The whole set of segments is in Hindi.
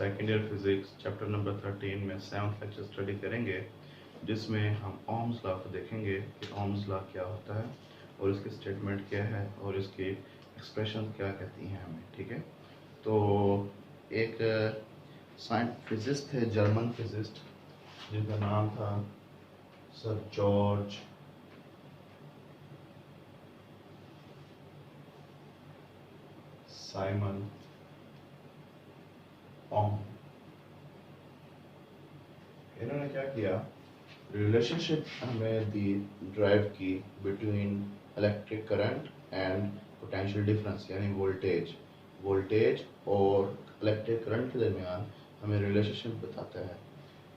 Second year physics chapter number 13 में 7th लेक्चर स्टडी करेंगे, जिसमें हम ओम्स लॉ को देखेंगे कि ओम्स लॉ क्या होता है और इसकी स्टेटमेंट क्या है और इसकी एक्सप्रेशन क्या कहती हैं हमें। ठीक है, तो एक फिजिस्ट थे, जर्मन फिजिस्ट, जिनका नाम था सर जॉर्ज साइमन ओम। इन्होंने क्या किया, रिलेशनशिप हमें दी ड्राइव की between electric current and potential difference, यानी वोल्टेज और इलेक्ट्रिक करंट के दरमियान हमें रिलेशनशिप बताता है।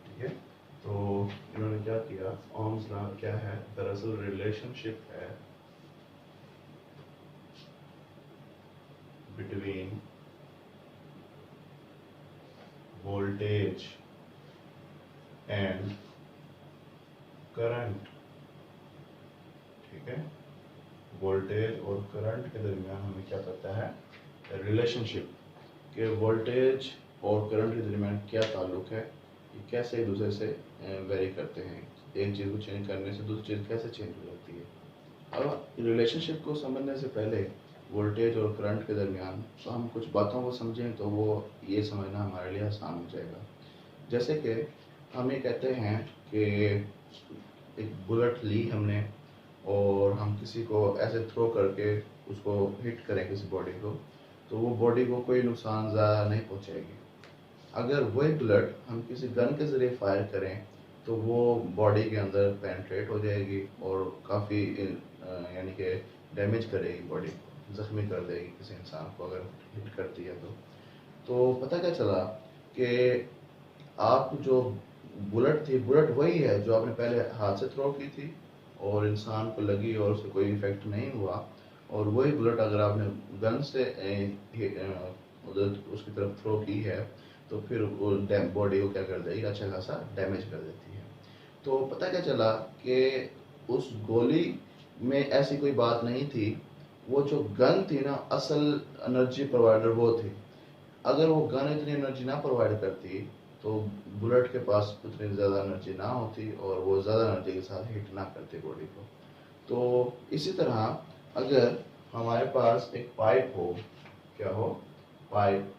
ठीक है, तो इन्होंने क्या किया, ओम्स लॉ क्या है, दरअसल रिलेशनशिप है बिटवीन वोल्टेज एंड करंट। ठीक है, वोल्टेज और करंट के दरमियान हमें क्या पता है, रिलेशनशिप के वोल्टेज और करंट के दरमियान क्या ताल्लुक है, ये कैसे एक दूसरे से वेरी करते हैं, एक चीज़ को चेंज करने से दूसरी चीज़ कैसे चेंज हो जाती है। अब रिलेशनशिप को समझने से पहले वोल्टेज और करंट के दरमियान तो हम कुछ बातों को समझें तो वो ये समझना हमारे लिए आसान हो जाएगा। जैसे कि हम ये कहते हैं कि एक बुलेट ली हमने और हम किसी को ऐसे थ्रो करके उसको हिट करें किसी बॉडी को, तो वो बॉडी को कोई नुकसान ज़्यादा नहीं पहुंचाएगी। अगर वही बुलेट हम किसी गन के ज़रिए फायर करें तो वो बॉडी के अंदर पेनिट्रेट हो जाएगी और काफ़ी यानी कि डैमेज करेगी, बॉडी को ज़ख्मी कर देगी किसी इंसान को अगर हिट करती है तो पता क्या चला कि आप जो बुलेट थी, बुलेट वही है जो आपने पहले हाथ से थ्रो की थी और इंसान को लगी और उससे कोई इफेक्ट नहीं हुआ, और वही बुलेट अगर आपने गन से उधर उसकी तरफ थ्रो की है तो फिर वो बॉडी को क्या कर देगी, अच्छा खासा डैमेज कर देती है। तो पता क्या चला कि उस गोली में ऐसी कोई बात नहीं थी, वो जो गन थी ना, असल एनर्जी प्रोवाइडर वो थी। अगर वो गन इतनी एनर्जी ना प्रोवाइड करती तो बुलेट के पास उतनी ज़्यादा एनर्जी ना होती और वो ज़्यादा एनर्जी के साथ हिट ना करती बॉडी को। तो इसी तरह अगर हमारे पास एक पाइप हो, क्या हो, पाइप,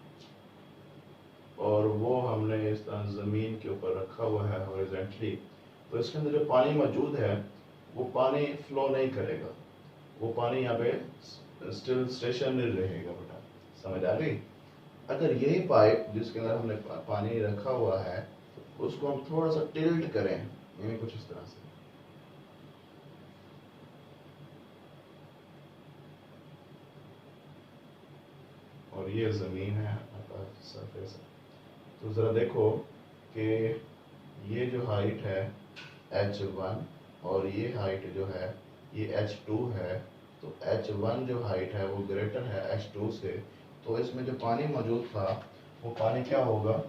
और वो हमने इस तरह ज़मीन के ऊपर रखा हुआ है हॉरिजॉन्टली, तो इसके अंदर जो पानी मौजूद है वो पानी फ्लो नहीं करेगा, वो पानी यहाँ पे स्टिल स्टेशनरी रहेगा। बेटा समझ आ गई? अगर यही पाइप जिसके अंदर हमने पानी रखा हुआ है उसको हम थोड़ा सा टिल्ट करें, यानी कुछ इस तरह से, और ये ज़मीन है सरफेस है, तो ज़रा देखो कि ये जो हाइट है h1 और ये हाइट जो है ये h2 है, तो h1 जो हाइट है वो ग्रेटर है h2 से, तो इसमें जो पानी मौजूद था वो पानी क्या होगा,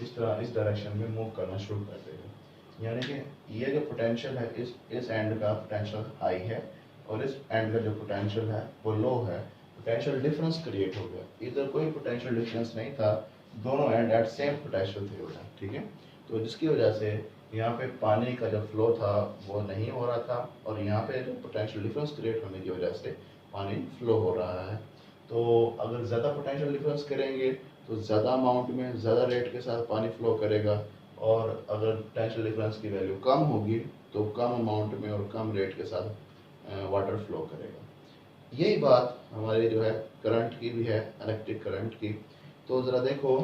इस तरह इस डायरेक्शन में मूव करना शुरू कर देगा। यानी कि ये जो पोटेंशियल है इस एंड का पोटेंशियल हाई है और इस एंड का जो पोटेंशियल है वो लो है। पोटेंशियल डिफरेंस क्रिएट हो गया, इधर कोई पोटेंशियल डिफरेंस नहीं था, दोनों एंड एट सेम पोटेंशियल थे उधर। ठीक है, तो जिसकी वजह से यहाँ पे पानी का जो फ्लो था वो नहीं हो रहा था और यहाँ पे जो पोटेंशियल डिफरेंस क्रिएट होने की वजह से पानी फ्लो हो रहा है। तो अगर ज़्यादा पोटेंशियल डिफरेंस करेंगे तो ज़्यादा अमाउंट में ज़्यादा रेट के साथ पानी फ्लो करेगा, और अगर पोटेंशियल डिफरेंस की वैल्यू कम होगी तो कम अमाउंट में और कम रेट के साथ वाटर फ्लो करेगा। यही बात हमारी जो है करंट की भी है, इलेक्ट्रिक करंट की। तो ज़रा देखो,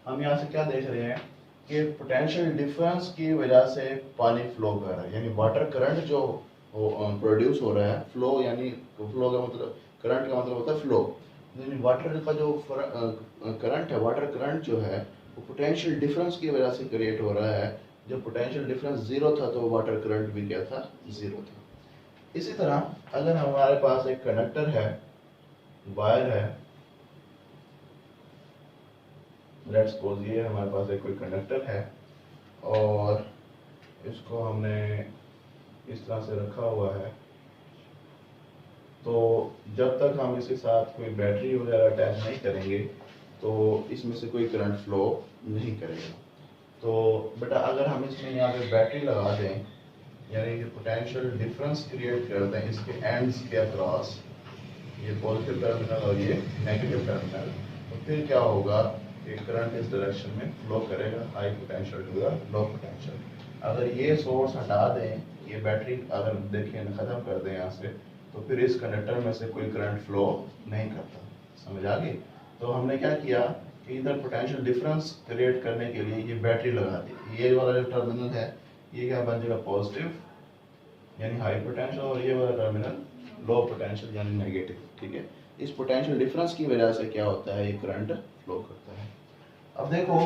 हम यहाँ से क्या देख रहे हैं कि पोटेंशियल डिफरेंस की वजह से पानी फ्लो कर रहा है, यानी वाटर करंट जो प्रोड्यूस हो रहा है, फ्लो यानी फ्लो का मतलब, करंट का मतलब होता है फ्लो, यानी वाटर का जो करंट है, वाटर करंट जो है वो पोटेंशियल डिफरेंस की वजह से क्रिएट हो रहा है। जब पोटेंशियल डिफरेंस जीरो था तो वाटर करंट भी क्या था, जीरो था। इसी तरह अगर हमारे पास एक कंडक्टर है, वायर है, लेट्स सपोज ये हमारे पास एक कोई कंडक्टर है और इसको हमने इस तरह से रखा हुआ है, तो जब तक हम इसके साथ कोई बैटरी वगैरह अटैच नहीं करेंगे तो इसमें से कोई करंट फ्लो नहीं करेगा। तो बेटा अगर हम इसमें यहाँ पे बैटरी लगा दें, यानी कि पोटेंशियल डिफरेंस क्रिएट कर दें इसके एंड्स के अक्रॉस, ये पॉजिटिव टर्मिनल और ये नेगेटिव टर्मिनल, तो फिर क्या होगा कि करंट इस डायरेक्शन में फ्लो करेगा, high potential to the low potential. अगर ये सोर्स हटा दें, ये बैटरी अगर देखिए ख़त्म कर दें यहाँ से, तो फिर इस कंडक्टर में से कोई करंट फ्लो नहीं करता। समझ आ गई? तो हमने क्या किया कि इधर पोटेंशियल डिफरेंस क्रिएट करने के लिए ये बैटरी लगा दी। ये वाला जो टर्मिनल है ये क्या बन जाएगा, पॉजिटिव यानी हाई पोटेंशियल, और ये वाला टर्मिनल लो पोटेंशियल यानी नेगेटिव। ठीक है, इस पोटेंशियल डिफरेंस की वजह से क्या होता है, ये करंट फ्लो करता है। अब देखो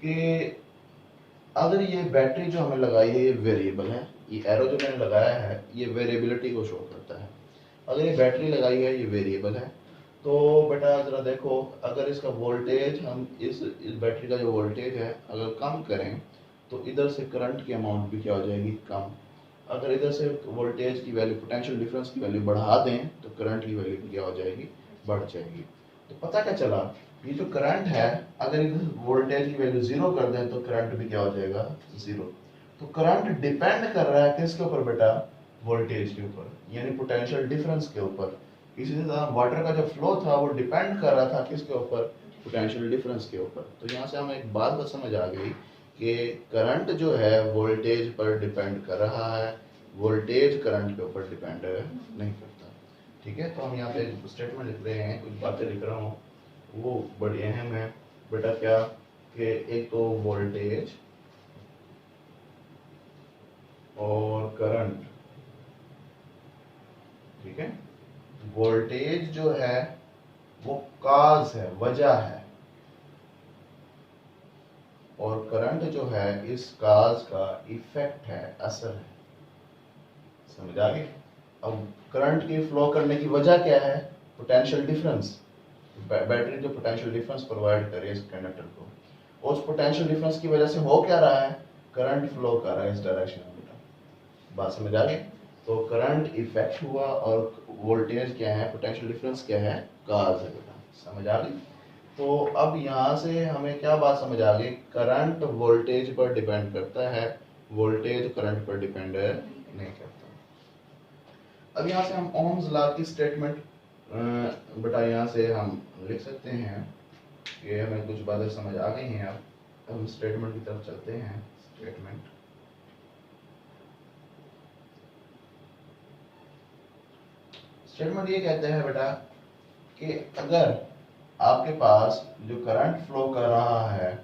कि अगर ये बैटरी जो हमें लगाई है ये वेरिएबल है, ये एरो जो मैंने लगाया है ये वेरिएबिलिटी को शो करता है। अगर ये बैटरी लगाई है ये वेरिएबल है, तो बेटा ज़रा देखो, अगर इसका वोल्टेज हम इस बैटरी का जो वोल्टेज है अगर कम करें तो इधर से करंट की अमाउंट भी क्या हो जाएगी, कम। अगर इधर से वोल्टेज की वैल्यू, पोटेंशियल डिफरेंस की वैल्यू बढ़ा दें तो करंट की वैल्यू भी क्या हो जाएगी, बढ़ जाएगी। तो पता क्या चला, ये जो करंट है अगर इधर वोल्टेज की वैल्यू 0 कर दें तो करंट भी क्या हो जाएगा, 0। तो करंट डिपेंड कर रहा है किसके ऊपर बेटा, वोल्टेज के ऊपर, यानी पोटेंशियल डिफरेंस के ऊपर। इसी तरह वाटर का जो फ्लो था वो डिपेंड कर रहा था किसके ऊपर, पोटेंशियल डिफरेंस के ऊपर। तो यहाँ से हमें एक बात समझ आ गई कि करंट जो है वोल्टेज पर डिपेंड कर रहा है, वोल्टेज करंट के ऊपर डिपेंड नहीं करता। ठीक है, तो हम यहाँ पे स्टेटमेंट लिख रहे हैं, कुछ बातें लिख रहा हूँ वो बड़ी अहम है बेटा। क्या कि एक तो वोल्टेज और करंट, ठीक है, वोल्टेज जो है वो काज है, वजह है, और करंट जो है इस काज का इफेक्ट है, असर है। समझ आ गई? अब करंट की फ्लो करने की वजह क्या है, पोटेंशियल डिफरेंस। बैटरी जो पोटेंशियल डिफरेंस प्रोवाइड करे इस कंडक्टर को, उस पोटेंशियल डिफरेंस की वजह से हो क्या रहा है, करंट फ्लो कर रहा है इस डायरेक्शन में। बेटा बात समझ आ गई? तो करंट इफेक्ट हुआ और वोल्टेज क्या है, पोटेंशियल डिफरेंस क्या है, काज है। बेटा समझ आ गई? तो अब यहाँ से हमें क्या बात समझ आ गई, करंट वोल्टेज पर डिपेंड करता है, वोल्टेज करंट पर डिपेंड नहीं करता। अब यहाँ से हम ओम्स लॉ की स्टेटमेंट बेटा यहाँ से हम लिख सकते हैं कि हमें कुछ बातें समझ आ गई हैं। अब हम स्टेटमेंट की तरफ चलते हैं। स्टेटमेंट ये कहते हैं बेटा कि अगर आपके पास जो करंट फ्लो कर रहा है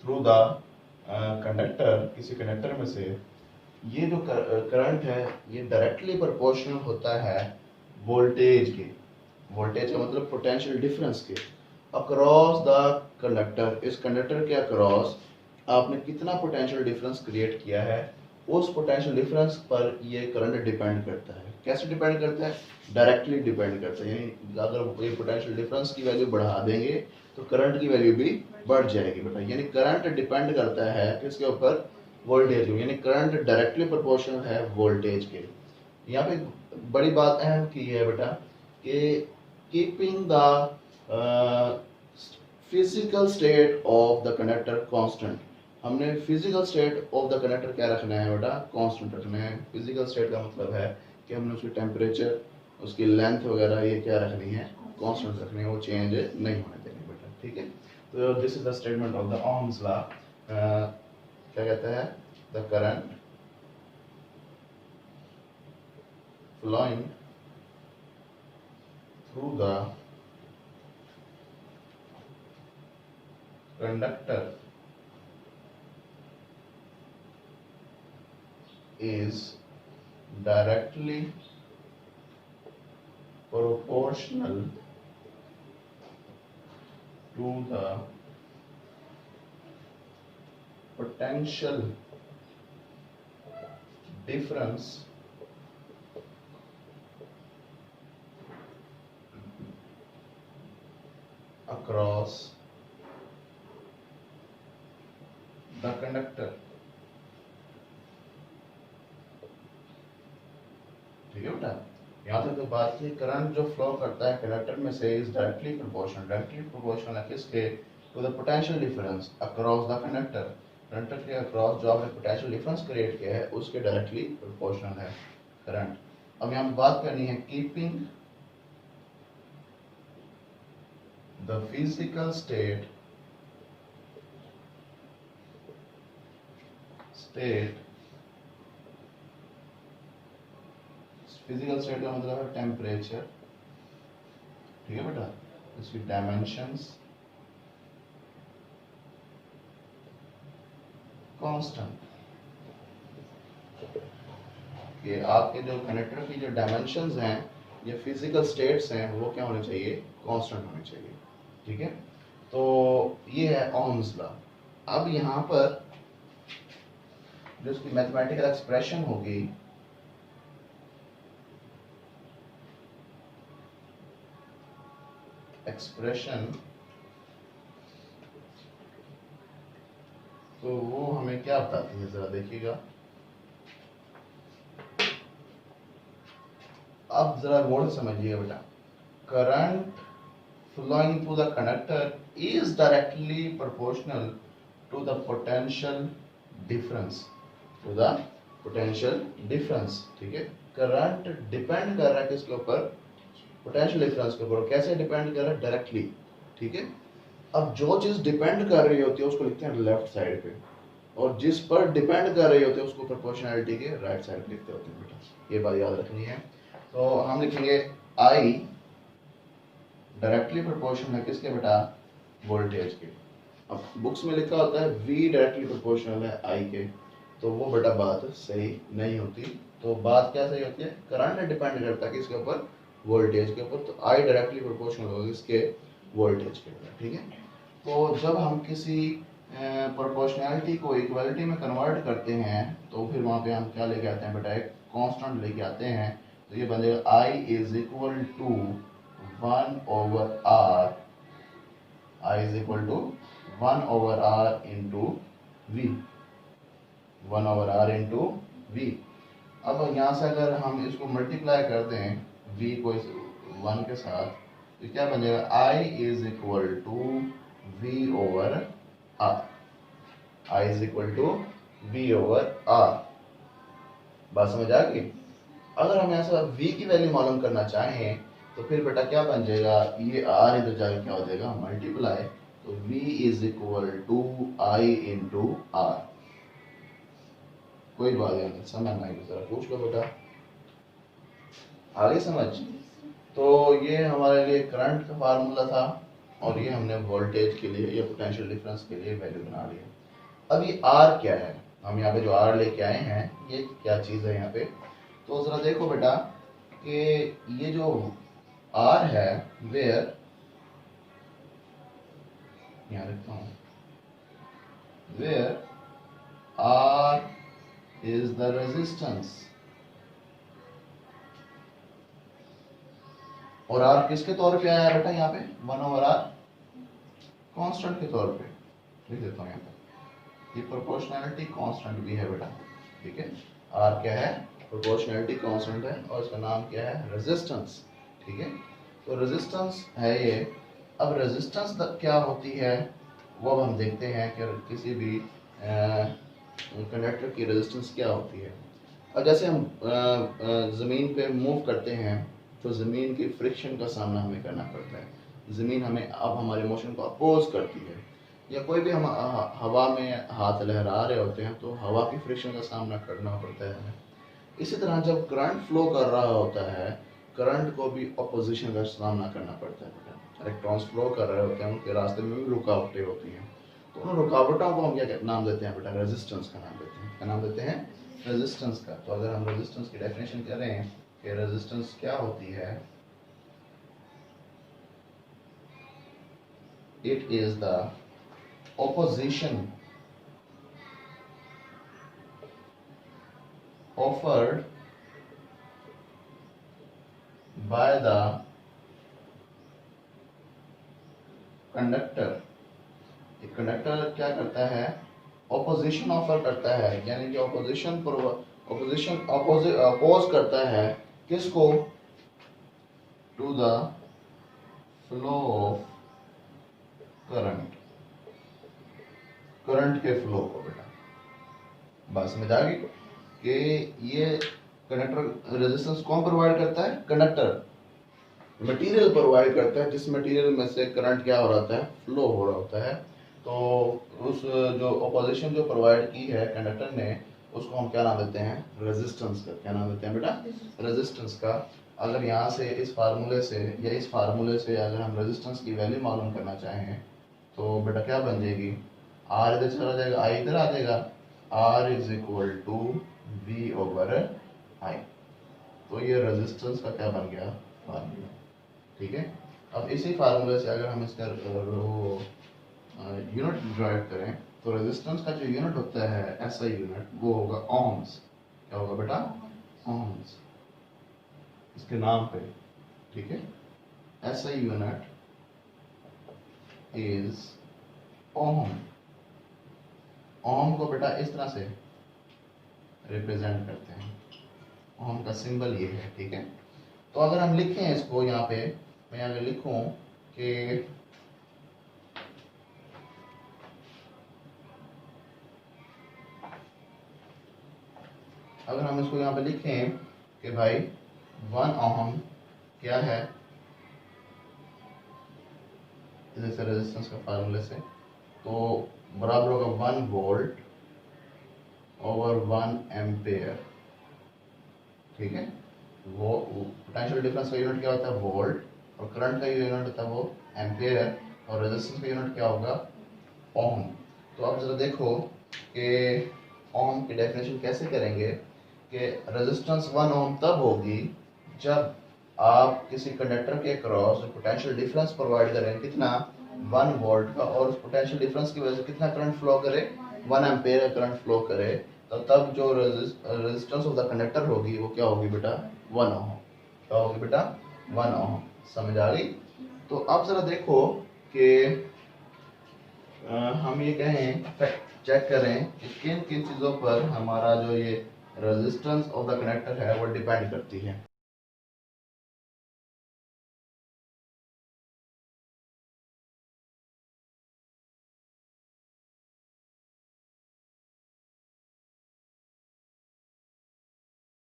थ्रू द कंडक्टर, किसी कंडक्टर में से, ये जो करंट है ये डायरेक्टली प्रोपोर्शनल होता है वोल्टेज के, वोल्टेज का मतलब पोटेंशियल डिफरेंस के, अक्रॉस द कंडक्टर। इस कंडक्टर के अक्रॉस आपने कितना पोटेंशियल डिफरेंस क्रिएट किया है, उस पोटेंशियल डिफरेंस पर ये करंट डिपेंड करता है। कैसे डिपेंड करता है, डायरेक्टली डिपेंड करता है। यानी अगर ये पोटेंशियल डिफरेंस की वैल्यू बढ़ा देंगे तो करंट की वैल्यू भी बढ़ जाएगी बेटा। यानी करंट डिपेंड करता है किसके ऊपर, वोल्टेज के, यानी करंट डायरेक्टली प्रोपोर्शनल है वोल्टेज के। यहाँ पे बड़ी बात अहम की है बेटा कि keeping the physical state of the conductor constant. हमने physical state of the conductor क्या रखना है बेटा, कांस्टेंट रखना है। फिजिकल स्टेट का मतलब है कि हमने उसकी टेम्परेचर, उसकी लेंथ वगैरह ये क्या रखनी है, कांस्टेंट रखनी है, वो चेंज नहीं होने देनी बेटा। ठीक है, तो this is the statement of the Ohm's law. क्या कहता है, the current flowing through the conductor is directly proportional to the potential difference across the conductor। ठीक है बेटा, यहाँ तक तो बात की करंट जो फ्लो करता है कंडक्टर में से इज डायरेक्टली प्रोपोर्शनल है किसके, to the potential difference across the conductor. Conductor के अक्रॉस जो आपने पोटेंशियल डिफरेंस क्रिएट किया है उसके डायरेक्टली प्रोपोर्शनल है करंट। अब यहाँ बात करनी है keeping the physical state physical state का मतलब है टेम्परेचर, ठीक है बेटा, इसकी डायमेंशंस कांस्टेंट, कि आपके जो कंडक्टर की जो डायमेंशंस हैं ये फिजिकल स्टेट्स हैं वो क्या होने चाहिए, कांस्टेंट होने चाहिए, ठीक है। तो ये है ओम्स लॉ। अब यहाँ पर जो इसकी मैथमेटिकल एक्सप्रेशन होगी तो वो हमें क्या बताती है जरा देखिएगा। अब जरा गौर से समझिएगा बेटा, current flowing through the conductor is directly proportional to the potential difference, ठीक है। करंट डिपेंड कर रहा है किसके ऊपर, पोटेंशियल डिफरेंस के ऊपर। कैसे डिपेंड कर रहा है, डायरेक्टली, ठीक है। अब जो चीज डिपेंड कर रही होती है उसको लिखते हैं लेफ्ट साइड पे, और जिस पर डिपेंड कर रही होती है उसको प्रोपोर्शनलिटी के राइट साइड पे लिखते होते हैं बेटा, ये बात याद रखनी है। तो हम लिखेंगे आई डायरेक्टली प्रोपोर्शनल है किसके बेटा, वोल्टेज के। अब बुक्स में लिखा होता है V डायरेक्टली प्रोपोर्शनल है I के, तो वो बेटा बात सही नहीं होती। तो बात क्या सही होती है, करंट डिपेंड करता है किसके ऊपर, वोल्टेज के ऊपर, तो I डायरेक्टली प्रोपोर्शनल होगा इसके वोल्टेज के ऊपर, ठीक है। तो जब हम किसी प्रोपोर्शनैलिटी को इक्वलिटी में कन्वर्ट करते हैं तो फिर वहाँ पे हम क्या लेके आते हैं बेटा, एक कांस्टेंट लेके आते हैं। तो ये बन जाएगा I is equal to 1/r, I is equal to 1/r into V, 1/r into V। अब यहाँ से अगर हम इसको मल्टीप्लाई कर दें V को इस 1 के साथ, तो क्या बन जाएगा, I is equal to V/r, I is equal to V/r। बात समझ आ गई। अगर हम यहाँ से V की वैल्यू मालूम करना चाहें तो फिर बेटा क्या बन जाएगा, ये R इधर जाके क्या हो जाएगा, मल्टीप्लाई, तो V is equal to I into R। कोई बात नहीं, समझना है जरा पूछ लो बेटा, आगे समझ। तो ये हमारे लिए करंट का फार्मूला था, और ये हमने वोल्टेज के लिए या पोटेंशियल डिफरेंस के लिए वैल्यू बना लिया। अब ये R क्या है, हम यहाँ पे जो R लेके आए हैं ये क्या चीज़ है यहाँ पे, तो जरा देखो बेटा कि ये जो R है, वेयर, यहाँ लिखता हूँ, where R is the resistance, और R किसके तौर पे आया बेटा, यहाँ पे 1/r कांस्टेंट के तौर पे लिख देता हूँ यहाँ पे। ये प्रोपोर्शनैलिटी कांस्टेंट भी है बेटा, ठीक है। R क्या है, प्रोपोर्शनैलिटी कांस्टेंट है, और इसका नाम क्या है, रेजिस्टेंस, ठीक है। तो रेजिस्टेंस है ये। अब रेजिस्टेंस क्या होती है वो हम देखते हैं कि किसी भी कंडक्टर की रेजिस्टेंस क्या होती है। अब जैसे हम ज़मीन पे मूव करते हैं तो ज़मीन की फ्रिक्शन का सामना हमें करना पड़ता है। ज़मीन हमें अब हमारे मोशन को अपोज करती है, या कोई भी हम हवा में हाथ लहरा रहे होते हैं तो हवा की फ्रिक्शन का सामना करना पड़ता है हमें। इसी तरह जब करंट फ्लो कर रहा होता है, करंट को भी अपोजिशन का सामना करना पड़ता है बेटा। इलेक्ट्रॉन्स फ्लो कर रहे होते हैं, उनके रास्ते में भी रुकावटें होती हैं, तो उन रुकावटों को हम क्या नाम देते हैं बेटा, रेजिस्टेंस का नाम देते हैं। क्या नाम देते हैं, रेजिस्टेंस का। तो अगर हम रेजिस्टेंस की डेफिनेशन करें कि रेजिस्टेंस क्या होती है, it is the opposition offered by the conductor। एक कंडक्टर क्या करता है, ऑपोजिशन ऑफर करता है, यानी कि ऑपोजिशन अपोज करता है किसको, to the flow of current, current के फ्लो को बेटा। बात समझ आ गई कि ये कंडक्टर रेजिस्टेंस कौन प्रोवाइड करता है? कंडक्टर मटेरियल प्रोवाइड करता है, जिस मटेरियल में से करंट क्या हो रहा है? फ्लो हो रहा होता है। तो उस जो ऑपोजिशन जो प्रोवाइड की है कंडक्टर ने, उसको हम क्या नाम देते हैं? रेजिस्टेंस का। क्या नाम देते हैं बेटा? रेजिस्टेंस का। अगर यहाँ से इस फार्मूले से या इस फार्मूले से अगर हम रेजिस्टेंस की वैल्यू मालूम करना चाहें तो बेटा क्या बन जाएगी? आर इधर चला जाएगा, आई इधर आ जाएगा। R is equal to V over I. तो ये रेजिस्टेंस का क्या बन गया? फार्मूला। ठीक है। अब इसी फार्मूले से अगर हम इसका यूनिट डिराइव करें तो रेजिस्टेंस का जो यूनिट होता है, ऐसा यूनिट, वो होगा ओम्स। क्या होगा बेटा? ओम्स, इसके नाम पे। ठीक है। ऐसा यूनिट इज ओम। ओम को बेटा इस तरह से रिप्रेजेंट करते हैं। ओम का सिंबल ये है। ठीक है। तो अगर हम लिखें इसको यहाँ पे, मैं अगर लिखूं कि अगर हम इसको यहाँ पे लिखें कि भाई 1 ओम क्या है, जैसे रेजिस्टेंस का फार्मूले से, तो बराबर होगा 1 वोल्ट ओवर 1 एम्पेयर। ठीक है। वो पोटेंशियल डिफरेंस का यूनिट क्या होता है? वोल्ट। और करंट का यूनिट होता है वो एम्पेयर। और रेजिस्टेंस का यूनिट क्या होगा? ओम। तो अब जरा देखो कि ओम की डेफिनेशन कैसे करेंगे कि रेजिस्टेंस 1 ओम तब होगी जब आप किसी कंडक्टर के क्रॉस पोटेंशियल डिफरेंस प्रोवाइड करें, कितना? 1 वोल्ट का, और उस पोटेंशियल डिफरेंस की वजह से कितना करंट फ्लो करे? 1 एम्पेयर का करंट फ्लो करे। तो तब जो रेजिस्टेंस ऑफ द कंडक्टर होगी वो क्या होगी बेटा? 1 ओम। क्या होगी बेटा? 1 ओम। समझ आ गई? तो अब जरा देखो कि हम ये कहें, चेक करें कि किन किन चीज़ों पर हमारा जो ये रेजिस्टेंस ऑफ द कंडक्टर है वो डिपेंड करती है।